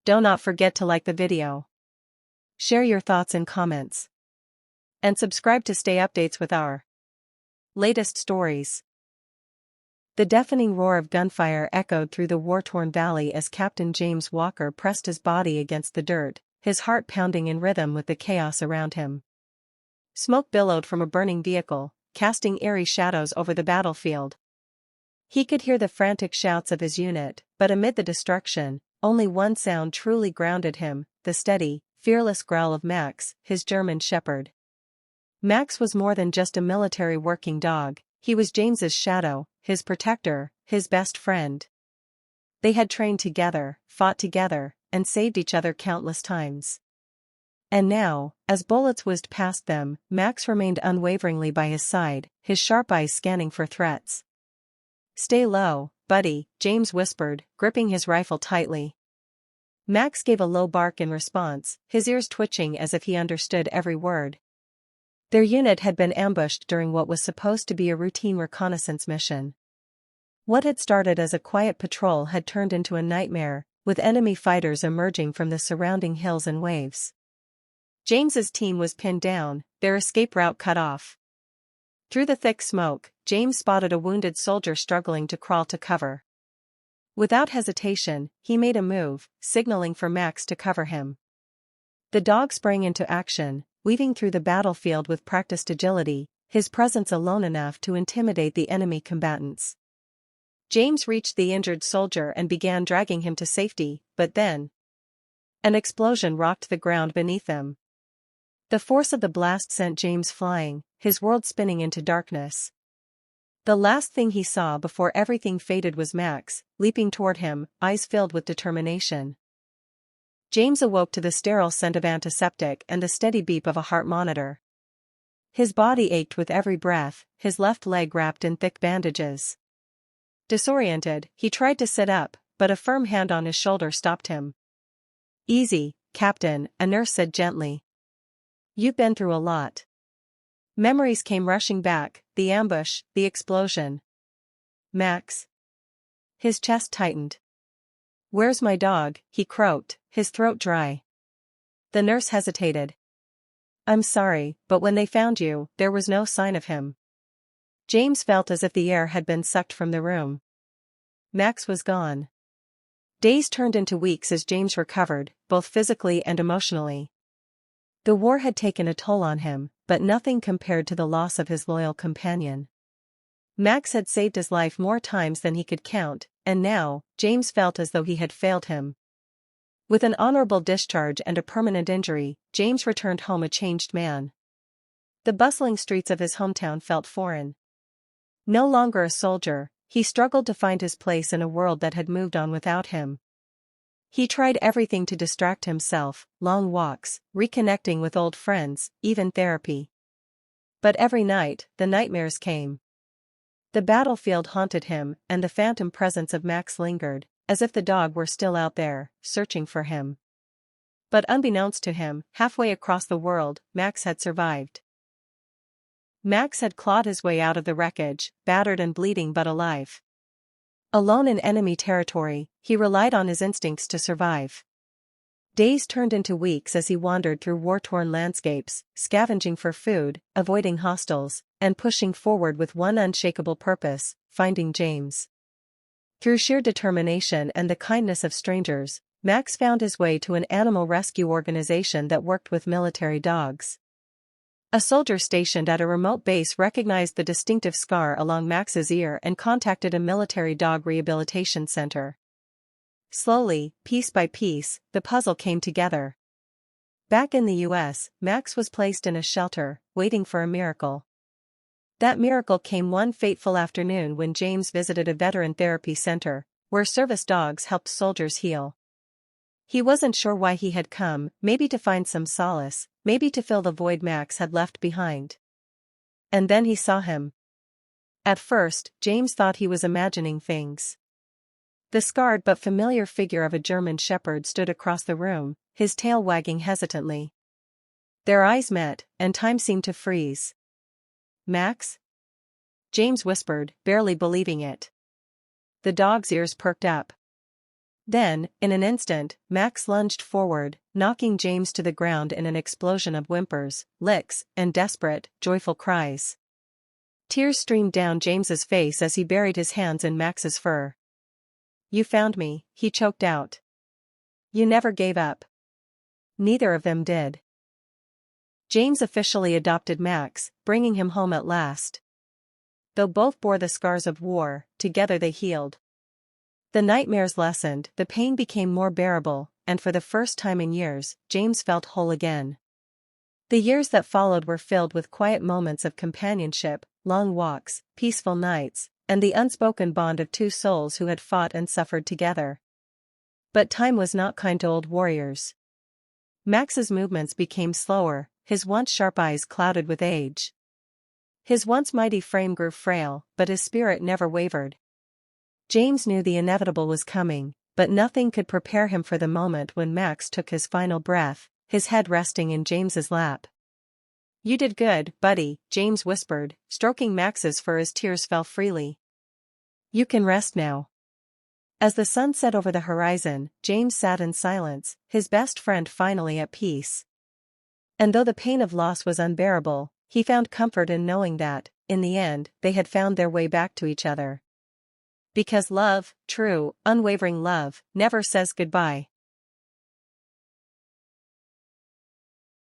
Do not forget to like the video. Share your thoughts in comments. And subscribe to stay updates with our latest stories. The deafening roar of gunfire echoed through the war-torn valley as Captain James Walker pressed his body against the dirt, his heart pounding in rhythm with the chaos around him. Smoke billowed from a burning vehicle, casting eerie shadows over the battlefield. He could hear the frantic shouts of his unit, but amid the destruction, only one sound truly grounded him, the steady, fearless growl of Max, his German shepherd. Max was more than just a military working dog, he was James's shadow, his protector, his best friend. They had trained together, fought together, and saved each other countless times. And now, as bullets whizzed past them, Max remained unwaveringly by his side, his sharp eyes scanning for threats. "Stay low, buddy," James whispered, gripping his rifle tightly. Max gave a low bark in response, his ears twitching as if he understood every word. Their unit had been ambushed during what was supposed to be a routine reconnaissance mission. What had started as a quiet patrol had turned into a nightmare, with enemy fighters emerging from the surrounding hills and waves. James's team was pinned down, their escape route cut off. Through the thick smoke, James spotted a wounded soldier struggling to crawl to cover. Without hesitation, he made a move, signaling for Max to cover him. The dog sprang into action, weaving through the battlefield with practiced agility, his presence alone enough to intimidate the enemy combatants. James reached the injured soldier and began dragging him to safety, but then an explosion rocked the ground beneath them. The force of the blast sent James flying, his world spinning into darkness. The last thing he saw before everything faded was Max, leaping toward him, eyes filled with determination. James awoke to the sterile scent of antiseptic and the steady beep of a heart monitor. His body ached with every breath, his left leg wrapped in thick bandages. Disoriented, he tried to sit up, but a firm hand on his shoulder stopped him. "Easy, Captain," a nurse said gently. "You've been through a lot." Memories came rushing back, the ambush, the explosion. "Max?" His chest tightened. "Where's my dog?" he croaked, his throat dry. The nurse hesitated. "I'm sorry, but when they found you, there was no sign of him." James felt as if the air had been sucked from the room. Max was gone. Days turned into weeks as James recovered, both physically and emotionally. The war had taken a toll on him, but nothing compared to the loss of his loyal companion. Max had saved his life more times than he could count, and now, James felt as though he had failed him. With an honorable discharge and a permanent injury, James returned home a changed man. The bustling streets of his hometown felt foreign. No longer a soldier, he struggled to find his place in a world that had moved on without him. He tried everything to distract himself, long walks, reconnecting with old friends, even therapy. But every night, the nightmares came. The battlefield haunted him, and the phantom presence of Max lingered, as if the dog were still out there, searching for him. But unbeknownst to him, halfway across the world, Max had survived. Max had clawed his way out of the wreckage, battered and bleeding but alive. Alone in enemy territory, he relied on his instincts to survive. Days turned into weeks as he wandered through war-torn landscapes, scavenging for food, avoiding hostiles, and pushing forward with one unshakable purpose: finding James. Through sheer determination and the kindness of strangers, Max found his way to an animal rescue organization that worked with military dogs. A soldier stationed at a remote base recognized the distinctive scar along Max's ear and contacted a military dog rehabilitation center. Slowly, piece by piece, the puzzle came together. Back in the US, Max was placed in a shelter, waiting for a miracle. That miracle came one fateful afternoon when James visited a veteran therapy center, where service dogs helped soldiers heal. He wasn't sure why he had come, maybe to find some solace, maybe to fill the void Max had left behind. And then he saw him. At first, James thought he was imagining things. The scarred but familiar figure of a German shepherd stood across the room, his tail wagging hesitantly. Their eyes met, and time seemed to freeze. "Max?" James whispered, barely believing it. The dog's ears perked up. Then, in an instant, Max lunged forward, knocking James to the ground in an explosion of whimpers, licks, and desperate, joyful cries. Tears streamed down James's face as he buried his hands in Max's fur. "You found me," he choked out. "You never gave up." Neither of them did. James officially adopted Max, bringing him home at last. Though both bore the scars of war, together they healed. The nightmares lessened, the pain became more bearable, and for the first time in years, James felt whole again. The years that followed were filled with quiet moments of companionship, long walks, peaceful nights, and the unspoken bond of two souls who had fought and suffered together. But time was not kind to old warriors. Max's movements became slower, his once sharp eyes clouded with age. His once mighty frame grew frail, but his spirit never wavered. James knew the inevitable was coming, but nothing could prepare him for the moment when Max took his final breath, his head resting in James's lap. "You did good, buddy," James whispered, stroking Max's fur as tears fell freely. "You can rest now." As the sun set over the horizon, James sat in silence, his best friend finally at peace. And though the pain of loss was unbearable, he found comfort in knowing that, in the end, they had found their way back to each other. Because love, true, unwavering love, never says goodbye.